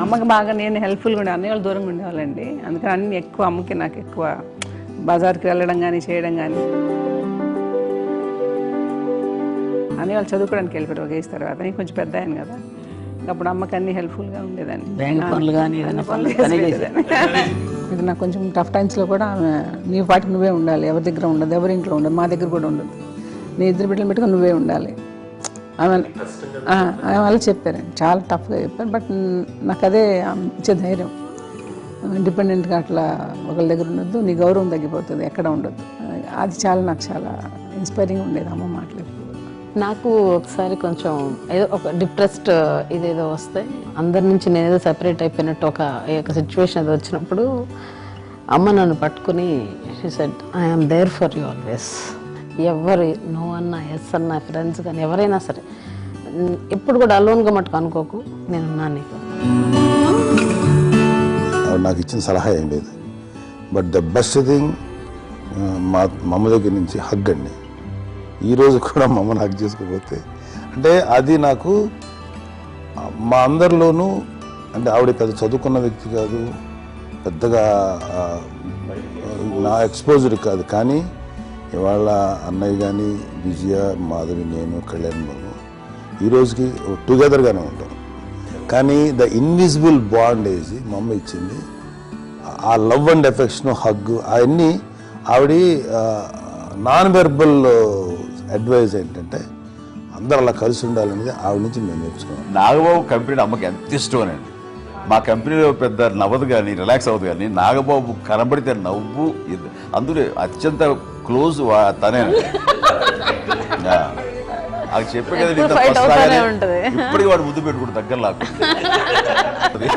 అమ్మకి బాగా నేను హెల్ప్ఫుల్గా ఉండే అన్నయ్య వాళ్ళు దూరంగా ఉండేవాళ్ళండి. అందుకని అన్ని ఎక్కువ అమ్మకి నాకు ఎక్కువ బజార్కి వెళ్ళడం కానీ చేయడం కానీ. అన్నయ్య వాళ్ళు చదువుకోవడానికి వెళ్ళిపోయారు ఒక ఏజ్ తర్వాత. నేను కొంచెం పెద్ద అయ్యాను కదా, అప్పుడు అమ్మకి అన్ని హెల్ప్ఫుల్గా ఉండేదాన్ని. ఇది నాకు కొంచెం టఫ్ టైమ్స్లో కూడా నీ పాటికి నువ్వే ఉండాలి, ఎవరి దగ్గర ఉండదు, ఎవరి ఇంట్లో ఉండదు, మా దగ్గర కూడా ఉండదు, నీ ఇద్దరు బిడ్డలు పెట్టుకుని నువ్వే ఉండాలి ఆమె వాళ్ళు చెప్పారండి. చాలా టఫ్గా చెప్పారు. బట్ నాకు అదే ఇచ్చే ధైర్యం. ఇండిపెండెంట్గా అట్లా ఒకరి దగ్గర ఉండొద్దు, నీ గౌరవం తగ్గిపోతుంది, ఎక్కడ ఉండొద్దు. అది నాకు చాలా ఇన్స్పైరింగ్ ఉండేది అమ్మ మాటలు. నాకు ఒకసారి కొంచెం ఏదో ఒక డిప్రెస్డ్ ఇదేదో వస్తే అందరి నుంచి నేనేదో సెపరేట్ అయిపోయినట్టు ఒక సిచ్యువేషన్ ఏదో వచ్చినప్పుడు అమ్మ నన్ను పట్టుకుని she said I'm there for you always. ఎవరు నో అన్నా ఎస్ అన్నా ఫ్రెండ్స్ కానీ ఎవరైనా సరే ఎప్పుడు కూడా అలోన్గా మట్టుకు అనుకోకు, నేనున్నాను నీకు. నాకు ఇచ్చిన సలహా ఏం లేదు. బట్ ద బెస్ట్ థింగ్ మా అమ్మ దగ్గర నుంచి హగ్ అండి. ఈరోజు కూడా మా అమ్మని హగ్ చేసుకోకపోతే అంటే అది నాకు మా అందరిలోనూ, అంటే ఆవిడ పెద్ద చదువుకున్న వ్యక్తి కాదు, పెద్దగా నా ఎక్స్పోజర్ కాదు, కానీ ఇవాళ అన్నయ్య కానీ విజయ, మాధవి, నేను, కళ్యాణ్ బాబు ఈ రోజుకి టుగెదర్గానే ఉంటాం. కానీ ద ఇన్విజిబుల్ బాండ్ వేసి మా అమ్మ ఇచ్చింది. ఆ లవ్ అండ్ ఎఫెక్షన్, హగ్, అవన్నీ ఆవిడ నాన్ వెర్బల్ అడ్వైజ్ ఏంటంటే అందరూ అలా కలిసి ఉండాలనేది ఆవిడ నుంచి మేము నేర్చుకున్నాం. నాగబాబు కంపెనీ అమ్మకి ఎంత ఇష్టమేనండి. మా కంపెనీలో పెద్ద నవ్వదు కానీ రిలాక్స్ అవ్వదు, కానీ నాగబాబు కనబడితే నవ్వు. అందులో అత్యంత క్లోజ్ తనే. అది చెప్పే కదా ఇప్పటికి వాడు ముద్దు పెట్టుకుంటు దగ్గర లాక్కుంటుంది.